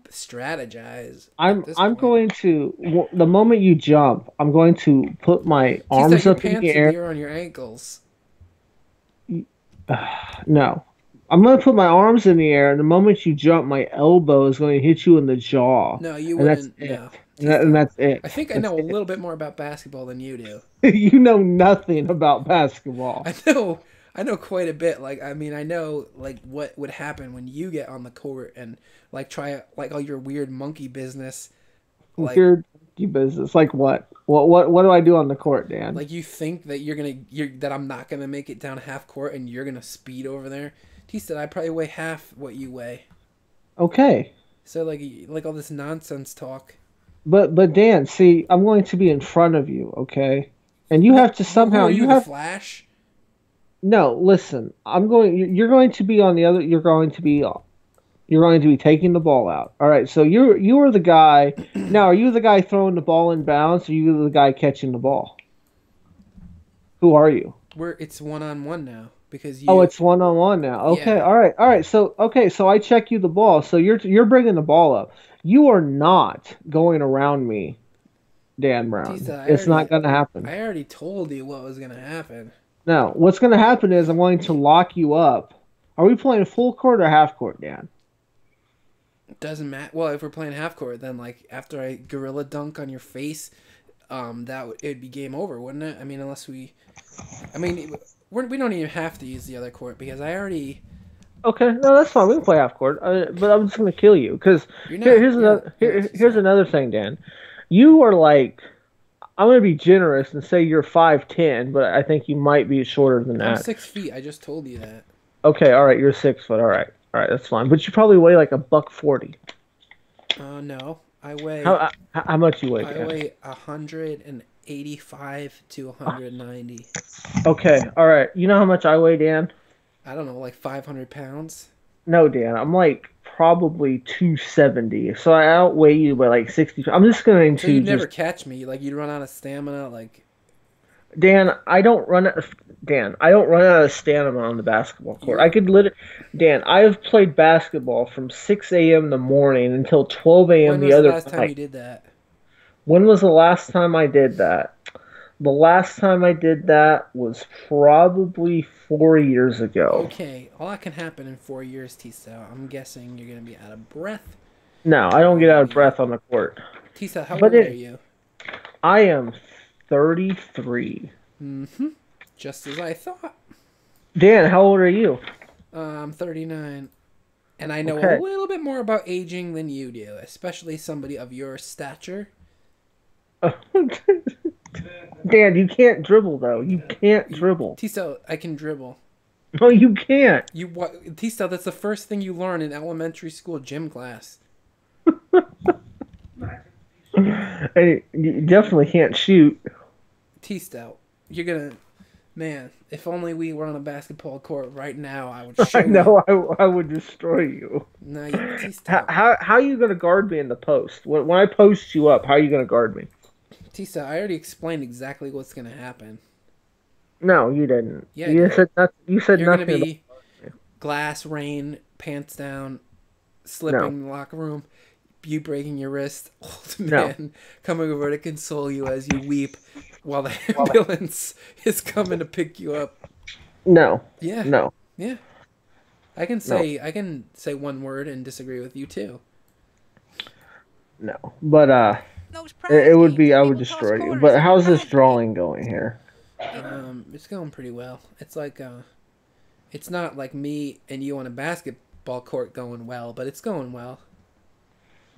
strategize at this I'm point. going to. The moment you jump, I'm going to put my Tista, arms your up in pants the would air. be around your ankles. No. I'm going to put my arms in the air, and the moment you jump, my elbow is going to hit you in the jaw. No, you And that's wouldn't. it. No, And that's it. I think I That's know a it. little bit more about basketball than you do. You know nothing about basketball. I know quite a bit. Like, I mean, I know like what would happen when you get on the court and like try like all your weird monkey business. Like, Weird business. Like what? What do I do on the court, Dan? like you think that that I'm not gonna make it down half court and you're gonna speed over there. He said I probably weigh half what you weigh. Okay. So like all this nonsense talk. But Dan, see, I'm going to be in front of you, okay? And you have to somehow Who are you the have Flash? no, listen. You're going to be on the other you're going to be taking the ball out. All right. So you are the guy. Now, are you the guy throwing the ball in bounds or are you the guy catching the ball? Who are you? It's 1-on-1 now because you. Oh, it's 1-on-1 now. Okay. Yeah. All right. So I check you the ball. So you're bringing the ball up. You are not going around me, Dan Brown. Tisa, It's not going to happen. I already told you what was gonna happen. No, what's going to happen is I'm going to lock you up. Are we playing full court or half court, Dan? Doesn't matter. Well, if we're playing half court, then like after I gorilla dunk on your face, it'd be game over, wouldn't it? I mean, we don't even have to use the other court because I already. Okay, no, that's fine. We can play half court, but I'm just going to kill you because here's another thing, Dan. You are like, I'm going to be generous and say you're 5'10", but I think you might be shorter than that. I'm 6 feet. I just told you that. Okay, all right, you're 6 foot. All right, that's fine. But you probably weigh like $140. No, I weigh. How much you weigh? I weigh 185 to 190. Okay, all right. You know how much I weigh, Dan? I don't know, like 500 pounds. No, Dan. I'm like probably 270. So I outweigh you by like 60. I'm just going to. So you'd never catch me. Like you'd run out of stamina. Like. Dan, I don't run out of stamina on the basketball court. I could Dan, I have played basketball from 6 a.m. in the morning until 12 a.m. the other night. When was the last time you did that? When was the last time I did that? The last time I did that was probably 4 years ago. Okay, all that can happen in 4 years, T-Stout. I'm guessing you're going to be out of breath. No, I don't get out of breath on the court. T-Stout, how old are you? I am 33. Mm-hmm. Just as I thought. Dan, how old are you? I'm 39. And I know a little bit more about aging than you do, especially somebody of your stature. Dan, you can't dribble, though. You can't dribble. T-Stout, I can dribble. No, you can't. T-Stout, that's the first thing you learn in elementary school gym class. Hey, you definitely can't shoot. T-Stout, you're gonna... Man, if only we were on a basketball court right now, I would show you. I know, I would destroy you. No, T-Stout. How are you going to guard me in the post? When I post you up, how are you going to guard me? T-Stout, I already explained exactly what's going to happen. No, you didn't. Yeah, you said you're nothing. You're going to be glass, rain, pants down, slipping in the locker room, you breaking your wrist, old man coming over to console you as you weep while the ambulance is coming to pick you up. No. Yeah. No. Yeah. I can say one word and disagree with you too. No. But it would be I would destroy you. But how's this drawing going here? It's going pretty well. It's like it's not like me and you on a basketball court going well, but it's going well.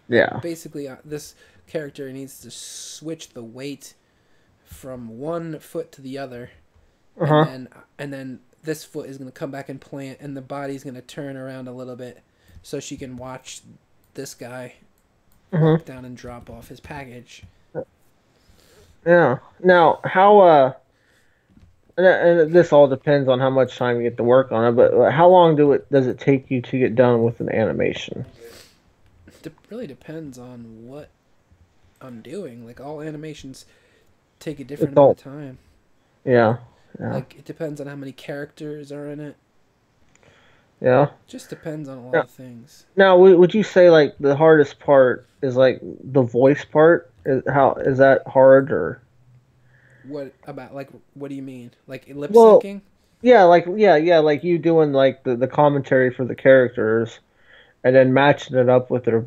Yeah. Basically, this character needs to switch the weight from one foot to the other, and then this foot is going to come back and plant, and the body's going to turn around a little bit, so she can watch this guy walk down and drop off his package. Yeah. Now, how and this all depends on how much time you get to work on it, but how long does it take you to get done with an animation? It really depends on what I'm doing. Like, all animations take a different amount of time. Yeah. Like, it depends on how many characters are in it. Yeah. It just depends on a lot of things. Now, would you say, like, the hardest part is, like, the voice part? Is that hard, or? What do you mean? Like, lip syncing? Yeah, like you doing, like, the commentary for the characters, and then matching it up with their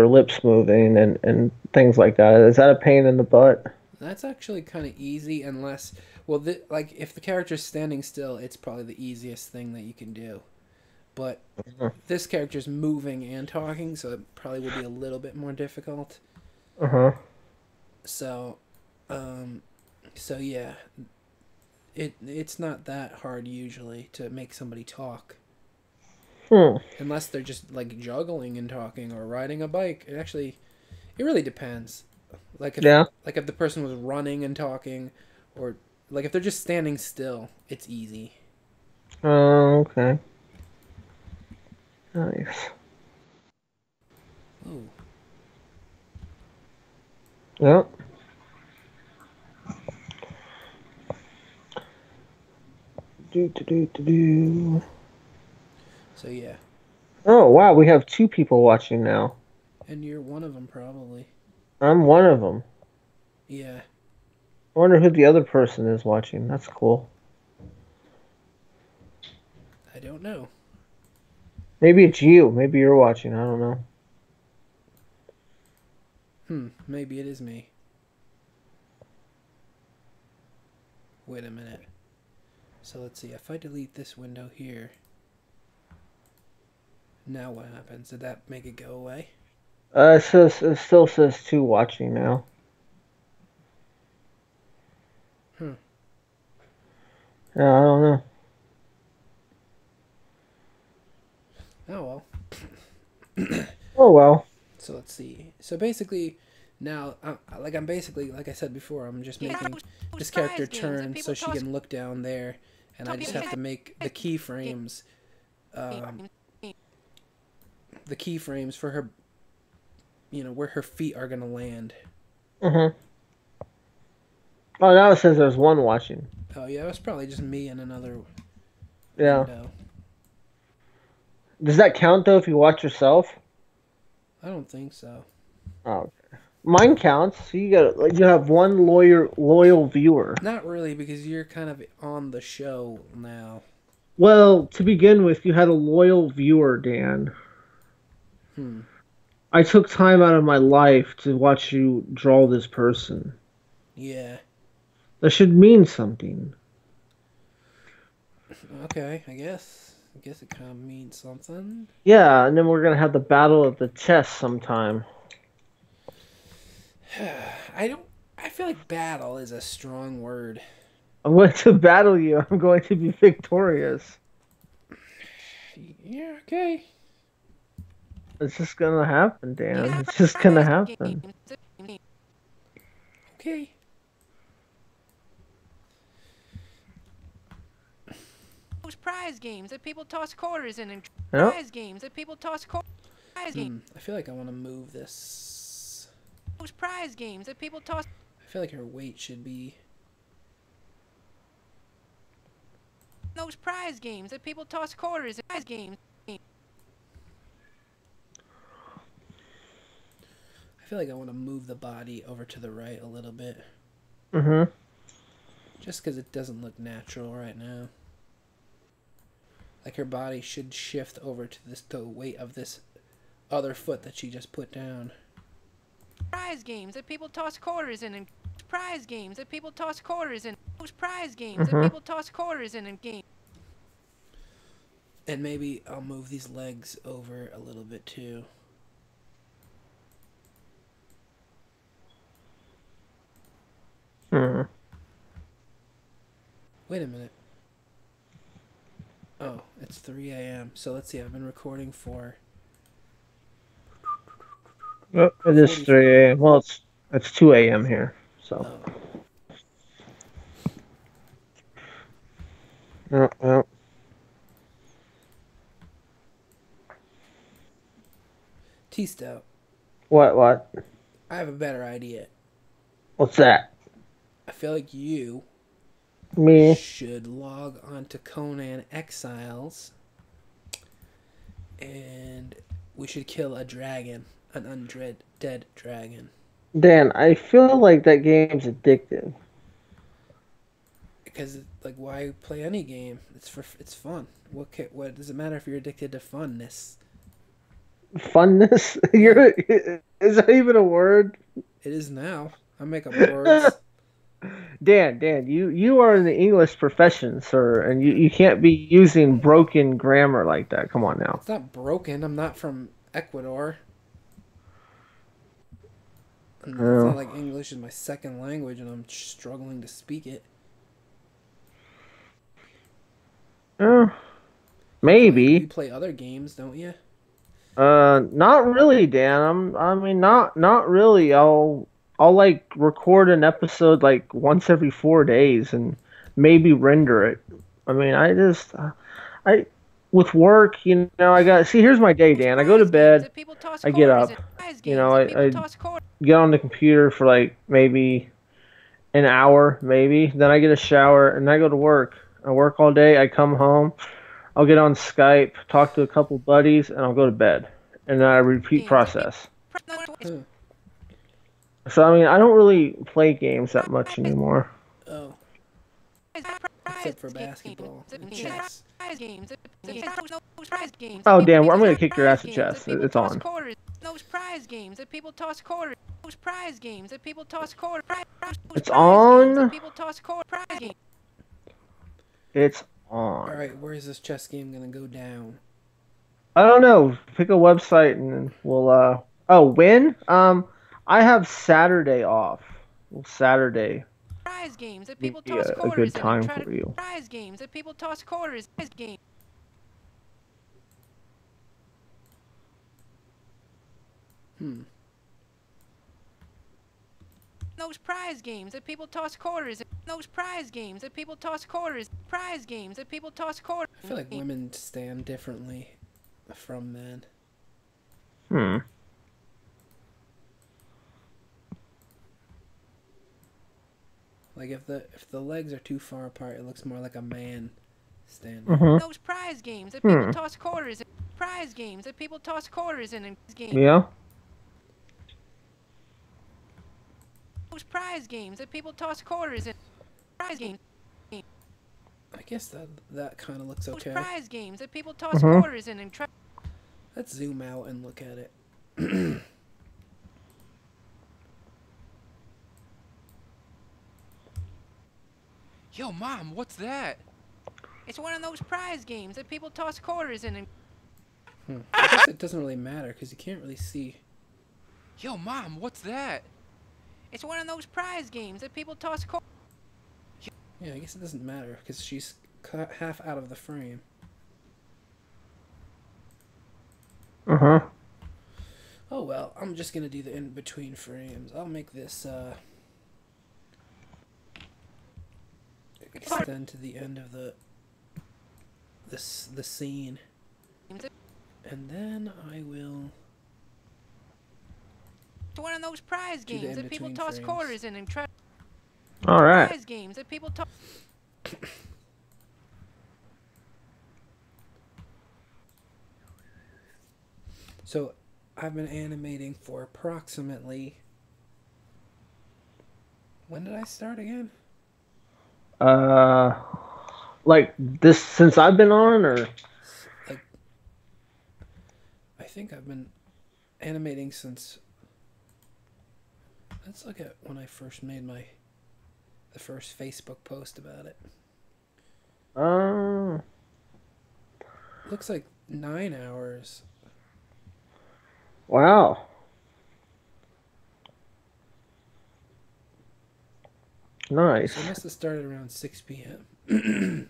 lips moving and things like that. Is that a pain in the butt? That's actually kind of easy, unless, like, if the character's standing still, it's probably the easiest thing that you can do. But this character's moving and talking, so it probably would be a little bit more difficult. So yeah, it's not that hard usually to make somebody talk. Unless they're just, like, juggling and talking or riding a bike. It really depends. Like if the person was running and talking, or like if they're just standing still, it's easy. Oh, okay. Nice. Ooh. Yep. Do. So yeah. Oh wow, we have 2 people watching now. And you're one of them, probably. I'm one of them. Yeah. I wonder who the other person is watching. That's cool. I don't know. Maybe it's you. Maybe you're watching. I don't know. Maybe it is me. Wait a minute. So let's see. If I delete this window here, now what happens? Did that make it go away? It still says two watching now. Yeah, I don't know. Oh well. Oh well. So let's see. So basically, now, I'm basically, like I said before, I'm just making this character turn so she can look down there, and I just have to make the keyframes for her, where her feet are gonna land. Mm-hmm. Oh, now it says there's one watching. Oh yeah, it was probably just me and another window. Does that count though if you watch yourself? I don't think so. Oh, okay. Mine counts. So you have one loyal viewer. Not really, because you're kind of on the show now. Well, to begin with, you had a loyal viewer, Dan. I took time out of my life to watch you draw this person. Yeah. That should mean something. Okay, I guess it kind of means something. Yeah, and then we're gonna have the battle of the chess sometime. I feel like battle is a strong word. I'm going to battle you. I'm going to be victorious. Yeah, okay. It's just gonna happen, Dan. It's just gonna happen. Okay. Those prize games that people toss quarters in, and Yep. prize games that people toss quarters. I feel like I want to move this. Those prize games that people toss. I feel like her weight should be. Those prize games that people toss quarters in. Prize games. I feel like I want to move the body over to the right a little bit. Mm-hmm. Just because it doesn't look natural right now. Like her body should shift over to the weight of this other foot that she just put down. Prize games that people toss quarters in, and prize games that people toss quarters in. Those prize games that people toss quarters in, and game. And maybe I'll move these legs over a little bit too. Wait a minute. Oh, it's 3 a.m. So let's see, I've been recording for... Oh, it is 3 a.m. Well, it's 2 a.m. here, so. Oh. ThomasStout. What? I have a better idea. What's that? I feel like you Me? should log on to Conan Exiles, and we should kill a dragon, an dead dragon. Dan, I feel like that game's addictive. Because like, why play any game? It's fun. What does it matter if you're addicted to funness? Funness? Is that even a word? It is now. I make up words. Dan, you are in the English profession, sir, and you can't be using broken grammar like that. Come on now. It's not broken. I'm not from Ecuador. And it's not like English is my second language and I'm struggling to speak it. Maybe. You play other games, don't you? Not really, Dan. I mean, not really. I'll like record an episode like once every 4 days and maybe render it. I mean, with work, here's my day, Dan. I go to bed, I get up, I get on the computer for like maybe an hour, maybe. Then I get a shower and I go to work. I work all day. I come home. I'll get on Skype, talk to a couple buddies, and I'll go to bed. And then I repeat process. Huh. So I mean, I don't really play games that much anymore. Oh, except for basketball and chess. Oh damn, I'm gonna kick your ass at chess. It's on. Those prize games that people toss quarters. Those prize games that people toss quarters. It's on. People toss quarters. Prize games. It's on. All right, where is this chess game gonna go down? I don't know. Pick a website and we'll. Oh, when? I have Saturday off. Well, Saturday. Prize games that Be people toss a quarters good in time and try for to. you. Prize games that people toss quarters. Prize game. Those prize games that people toss quarters. Those prize games that people toss quarters. Prize games that people toss quarters. I feel like women stand differently from men. Hmm. Like if the legs are too far apart, it looks more like a man standing. Mhm. Those prize games that people toss quarters in. Prize games that people toss quarters in game. Yeah. Those prize games that people toss quarters in. Prize games. I guess that kind of looks Those okay. prize games that people toss quarters in and try. Let's zoom out and look at it. Yo, Mom, what's that? It's one of those prize games that people toss quarters in and. I guess it doesn't really matter because you can't really see. Yo, Mom, what's that? It's one of those prize games that people toss quarters. Yeah, I guess it doesn't matter because she's cut half out of the frame. Uh-huh. Oh well, I'm just gonna do the in-between frames. I'll make this extend to the end of the scene, and then I will It's one of those prize do the games that people in-between toss frames. quarters in and try. All right. Prize games that people toss. So I've been animating for approximately. When did I start again? Like this since I've been on, or Like, I think I've been animating since. Let's look at when I first made the first Facebook post about it. Looks like 9 hours. wow. Nice. So I must have started around 6 p.m.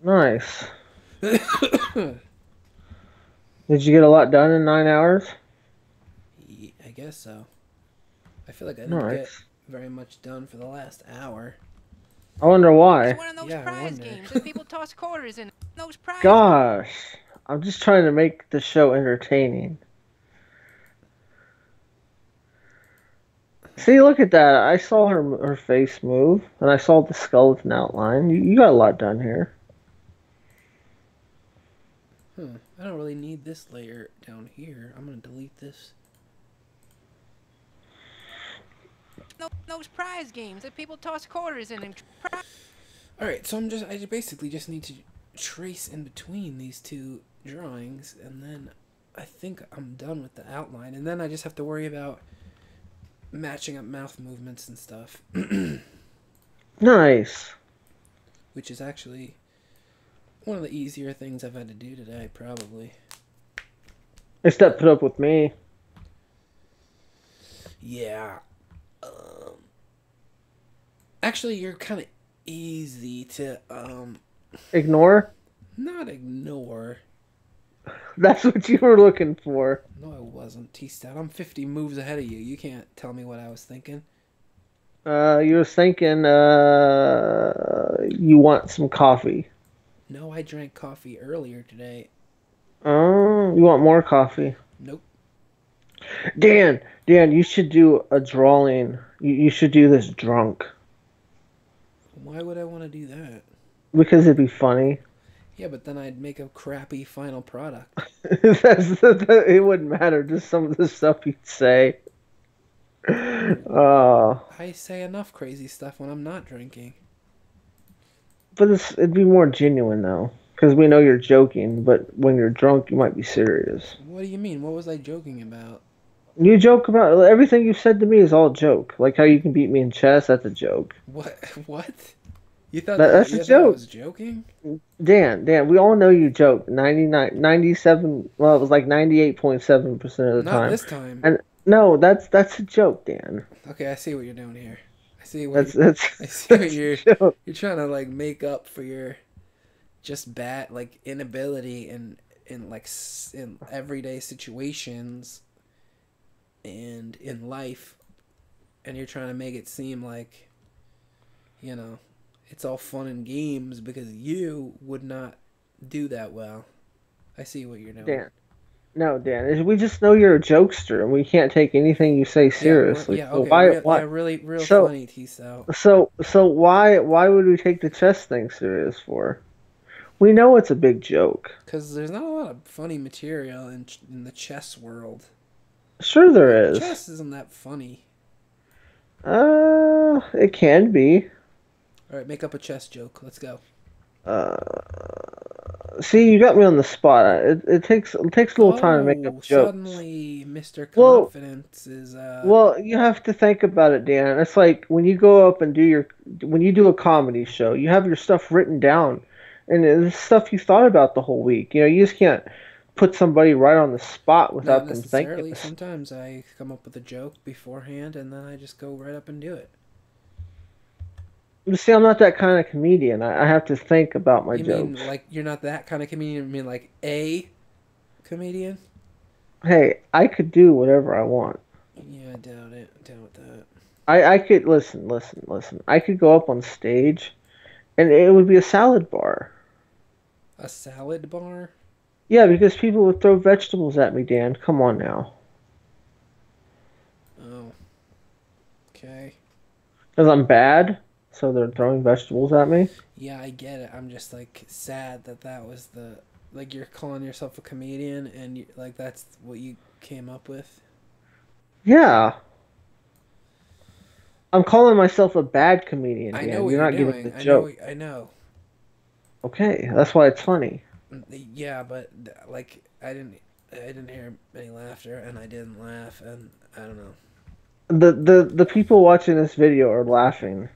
Nice. Did you get a lot done in 9 hours? I guess so. I feel like I didn't get Nice. very much done for the last hour. I wonder why. It's one of those Yeah, I prize wonder. games that people toss quarters in. Those prize. Gosh, I'm just trying to make the show entertaining. See, look at that. I saw her face move, and I saw the skeleton outline. You got a lot done here. I don't really need this layer down here. I'm gonna delete this. Those prize games that people toss quarters in and. Alright, so I basically just need to trace in between these two drawings, and then I think I'm done with the outline, and then I just have to worry about matching up mouth movements and stuff, Nice. which is actually one of the easier things I've had to do today, probably. Except put up with me. Yeah. Actually, you're kind of easy to, Ignore? not ignore. That's what you were looking for. No, I wasn't. T-Stout, I'm 50 moves ahead of you. You can't tell me what I was thinking. You were thinking, you want some coffee. No, I drank coffee earlier today. Oh, you want more coffee. Nope. Dan, you should do a drawing. You should do this drunk. Why would I want to do that? Because it'd be funny. Yeah, but then I'd make a crappy final product. It wouldn't matter. Just some of the stuff you'd say. Uh, I say enough crazy stuff when I'm not drinking. but it'd be more genuine though, because we know you're joking. But when you're drunk, you might be serious. What do you mean? What was I joking about? You joke about everything you said to me is all joke. Like how you can beat me in chess, that's a joke. What? What? You thought That's a you thought I joke. was joking? Dan, we all know you joke 99, 97. Well, it was like 98.7% of the Not time. this time. And no, that's a joke, Dan. Okay, I see what you're doing here. I see what That's I see what that's you're a joke. you're trying to like make up for your just bad like inability in like in everyday situations and in life, and you're trying to make it seem like, you know, it's all fun and games because you would not do that well. I see what you're doing. Dan. No, Dan. We just know you're a jokester, and we can't take anything you say seriously. Yeah, So okay, why? yeah, really, real So funny, T-Stout. so why would we take the chess thing serious for? We know it's a big joke. Because there's not a lot of funny material in the chess world. Sure, there is. Chess isn't that funny. It can be. All right, make up a chess joke. Let's go. Uh, See, you got me on the spot. It takes a little time to make up jokes. Suddenly, Mr. Well, Confidence is well, you have to think about it, Dan. It's like when you go up and when you do a comedy show, you have your stuff written down, and it's stuff you thought about the whole week. You know, you just can't put somebody right on the spot not without them thinking. necessarily. Sometimes I come up with a joke beforehand, and then I just go right up and do it. You see, I'm not that kind of comedian. I have to think about my You jokes. mean like you're not that kind of comedian? You mean like a comedian? Hey, I could do whatever I want. Yeah, I doubt it. Doubt that. I could listen. I could go up on stage, and it would be a salad bar. A salad bar? Yeah, because people would throw vegetables at me, Dan. Come on now. Oh, okay. Because I'm bad, so they're throwing vegetables at me. Yeah, I get it. I'm just like sad that that was the like you're calling yourself a comedian and like that's what you came up with. Yeah. I'm calling myself a bad comedian, Dan. I know what You're you're not doing. getting the joke. I know. Okay, that's why it's funny. Yeah, but like I didn't hear any laughter and I didn't laugh and I don't know. The people watching this video are laughing.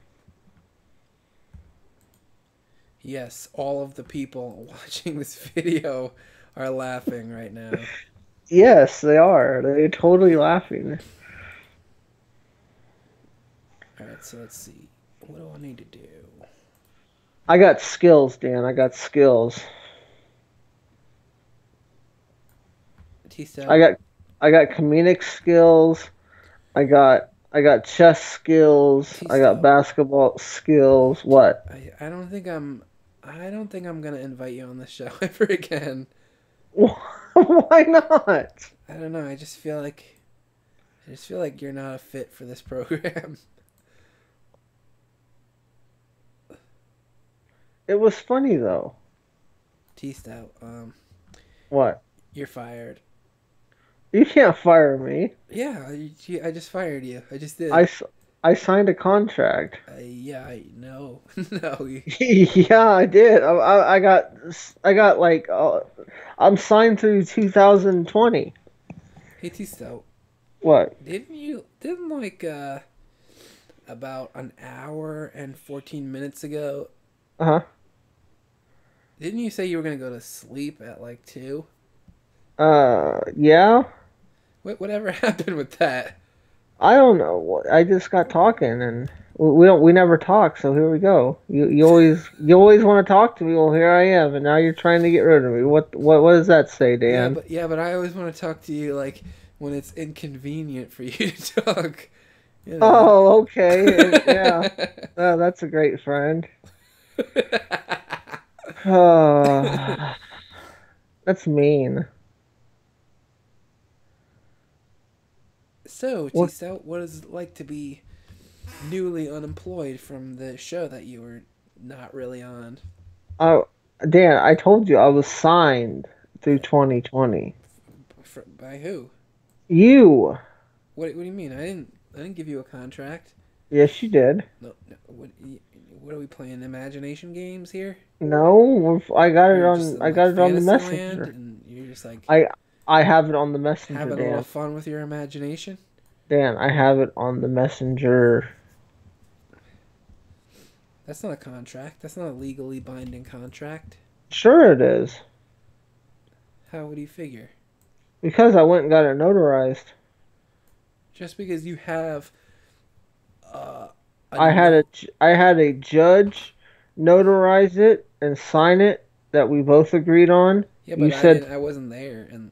Yes, all of the people watching this video are laughing right now. Yes, they are. They're totally laughing. All right, so let's see. What do I need to do? I got skills, Dan. I got skills. T-Cell. I got comedic skills. I got chess skills. I got basketball skills. What? I don't think I'm gonna invite you on this show ever again. Why not? I don't know. I just feel like you're not a fit for this program. It was funny though. T-Stout, What? you're fired. You can't fire me. Yeah, I just fired you. I just did. I signed a contract. Yeah, I know. No. Yeah, I did. I got like I'm signed through 2020. Hey, T-Stout. What? Didn't like about an hour and 14 minutes ago, Uh-huh. didn't you say you were gonna go to sleep at like 2? Yeah. Whatever happened with that? I don't know. I just got talking, and we never talk. So here we go. You always want to talk to me. Well, here I am, and now you're trying to get rid of me. What does that say, Dan? Yeah, but I always want to talk to you like when it's inconvenient for you to talk. You know? Oh, okay. Yeah. Oh, that's a great friend. That's mean. So, T-Stout, what is it like to be newly unemployed from the show that you were not really on? Dan, I told you I was signed through 2020. By who? You. What do you mean? I didn't give you a contract. Yes, you did. No, no what are we playing? Imagination games here? No, I got it You're just on. in I like got it on the fantasy land, messenger. and you're just like I I have it on the messenger, having a little Dan. fun with your imagination. Dan, I have it on the messenger. That's not a contract. That's not a legally binding contract. Sure, it is. How would you figure? Because I went and got it notarized. Just because you have uh, a I had no- a judge notarize it and sign it that we both agreed on. yeah, You but said I wasn't there, and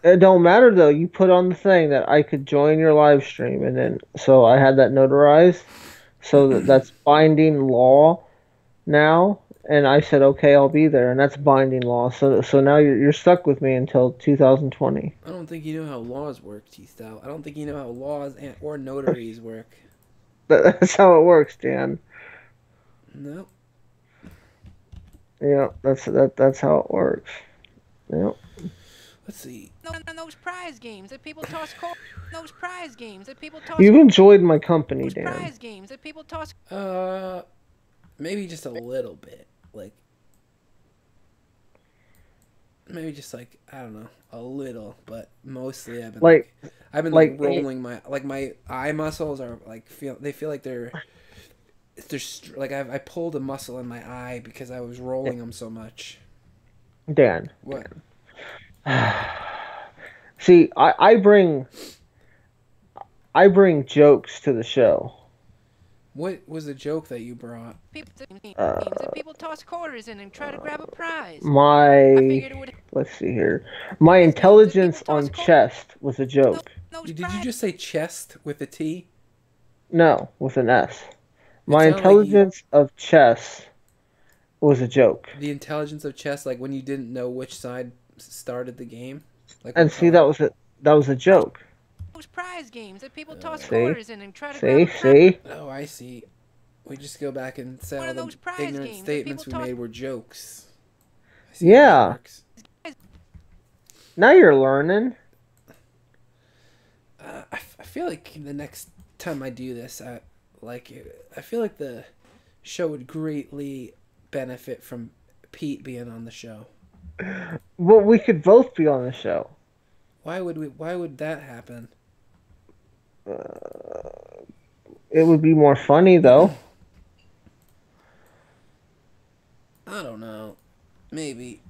it don't matter though. You put on the thing that I could join your live stream, and then so I had that notarized, so that's binding law now. And I said, okay, I'll be there, and that's binding law. So now you're stuck with me until 2020. I don't think you know how laws work, T Stout. I don't think you know how laws or notaries work. That's how it works, Dan. No. Yeah, that's how it works. Yeah. Let's see. Those prize games that people toss those prize games that people toss You've enjoyed my company, those Dan. prize games that people toss Maybe just a little bit. Like, maybe just like, I don't know, a little, but mostly I've been like rolling my eye muscles are like they feel like they're like I pulled a muscle in my eye because I was rolling them so much. Dan. What? See, I bring jokes to the show. What was the joke that you brought? games that people toss quarters in and try to grab a prize. I My figured it would let's see here. My Prize games that intelligence people on toss chest was a joke. those Did you prize just say chest with a T? No, with an S. My sounded like you- intelligence of chess was a joke. The intelligence of chess, like when you didn't know which side started the game. Like And what see, color? that was a joke. those prize games that people toss See? quarters in and try to grab a prize. See? Oh, I see. We just go back and say One all of the those prize ignorant games that statements we people talk- made were jokes. I see how that Yeah. works. Now you're learning. I feel like the next time I do this, I feel like the show would greatly benefit from Pete being on the show. Well, we could both be on the show. Why would that happen? It would be more funny though. I don't know. Maybe.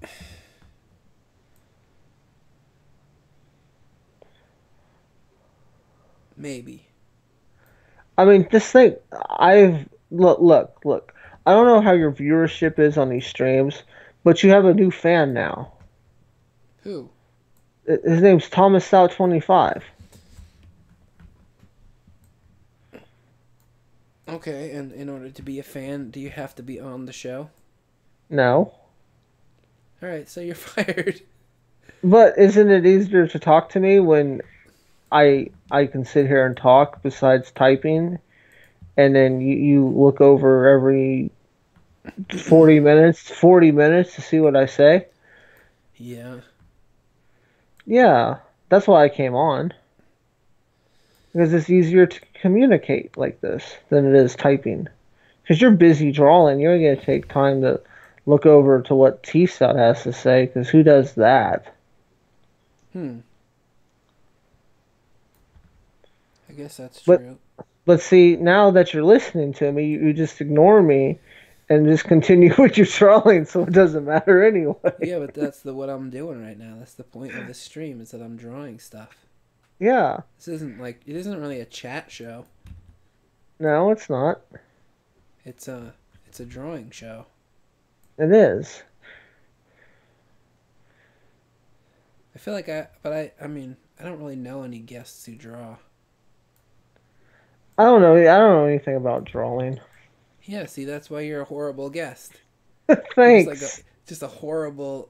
Maybe. I mean, just think. I've look. I don't know how your viewership is on these streams, but you have a new fan now. Who? His name's ThomasStout25. Okay, and in order to be a fan, do you have to be on the show? No, All right, so you're fired. but isn't it easier to talk to me when I can sit here and talk besides typing, and then you look over every 40 minutes to see what I say? Yeah. Yeah, that's why I came on. Because it's easier to communicate like this than it is typing. Because you're busy drawing, you're going to take time to look over to what TSOT has to say, because who does that? I guess that's But- true. But see, now that you're listening to me, you just ignore me and just continue with your drawing, so it doesn't matter anyway. Yeah, but that's what I'm doing right now. That's the point of this stream, is that I'm drawing stuff. Yeah, It isn't really a chat show. no, it's not. It's a drawing show. It is. I feel like I mean, I don't really know any guests who draw. I don't know anything about drawing. Yeah, see, that's why you're a horrible guest. Thanks. Just a horrible,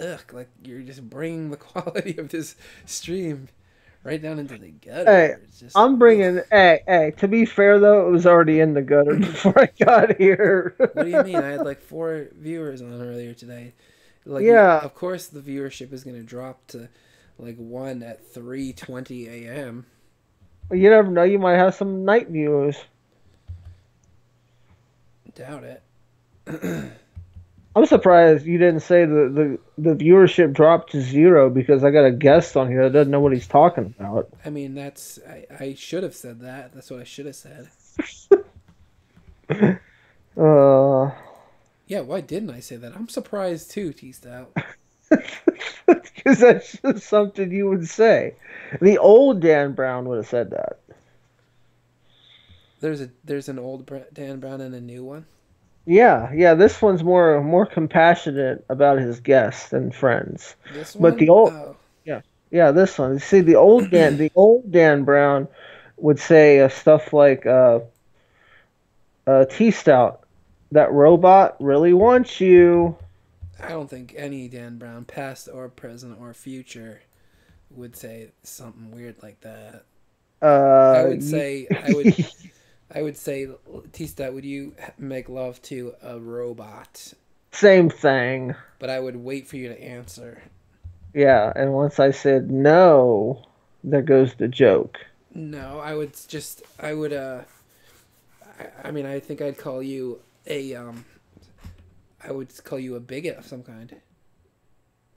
ugh, like you're just bringing the quality of this stream right down into the gutter. Hey, It's just, I'm bringing. Hey. To be fair though, it was already in the gutter before I got here. What do you mean? I had like 4 viewers on earlier today. Like, Yeah. of course, the viewership is gonna drop to like 1 at 3:20 a.m. You never know. You might have some night viewers. Doubt it. I'm surprised you didn't say the viewership dropped to 0 because I got a guest on here that doesn't know what he's talking about. I mean, I should have said that. That's what I should have said. Uh, Yeah, why didn't I say that? I'm surprised too, T-Stout. because that's just something you would say. The old Dan Brown would have said that. There's an old Dan Brown and a new one. Yeah. This one's more compassionate about his guests and friends. This But one? the old, Oh, yeah, this one. See, the old Dan Brown would say stuff like, T Stout, that robot really wants you. I don't think any Dan Brown, past or present or future, would say something weird like that. I would say, I would say, T-Stat, would you make love to a robot? Same thing. But I would wait for you to answer. Yeah, and once I said no, there goes the joke. No, I would just, I mean, I think I'd call you I would call you a bigot of some kind.